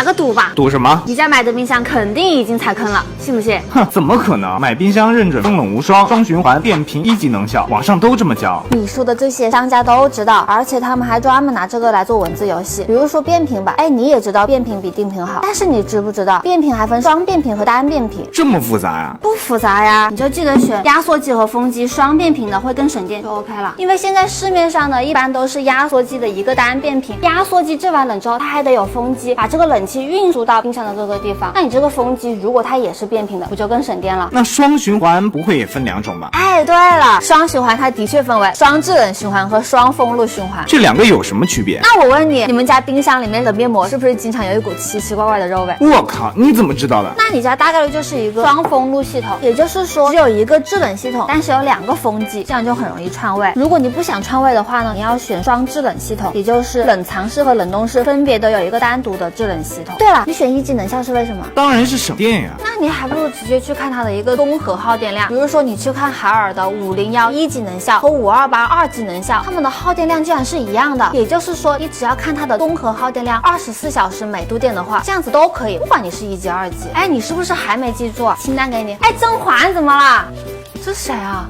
个赌吧。赌什么？你家买的冰箱肯定已经踩坑了，信不信？哼，怎么可能？买冰箱认准风冷无霜、双循环、变频1级能效，网上都这么教。你说的这些商家都知道，而且他们还专门拿这个来做文字游戏。比如说变频吧，你也知道变频比定频好，但是你知不知道变频还分双变频和单变频？这么复杂呀？不复杂呀，你就记得选压缩机和风机双变频的会更省电就 OK 了。因为现在市面上呢一般都是压缩机的一个单变频，压缩机制完冷之后它还得有风机把这个冷气运输到冰箱的各个地方。那你这个风机如果它也是变频的，不就更省电了？那双循环不会也分2种吧？对了，双循环它的确分为双制冷循环和双风路循环，这2个有什么区别？那我问你，你们家冰箱里面冷面膜是不是经常有一股奇奇怪怪的肉味？我靠，你怎么知道的？那你家大概率就是一个双风路系统，也就是说只有一个制冷系统，但是有2个风机，这样就很容易串味。如果你不想串味的话呢，你要选双制冷系统，也就是冷藏室和冷冻室分别都有一个单独的制冷系统。对了，你选1级能效是为什么？当然是省电呀。那你还不如直接去看它的一个综合耗电量，比如说你去看海尔的501 1级能效和528 2级能效，它们的耗电量竟然是一样的。也就是说，你只要看它的综合耗电量24小时每度电的话，这样子都可以，不管你是1级2级。你是不是还没记住？清单给你。甄嬛怎么了？这是谁啊？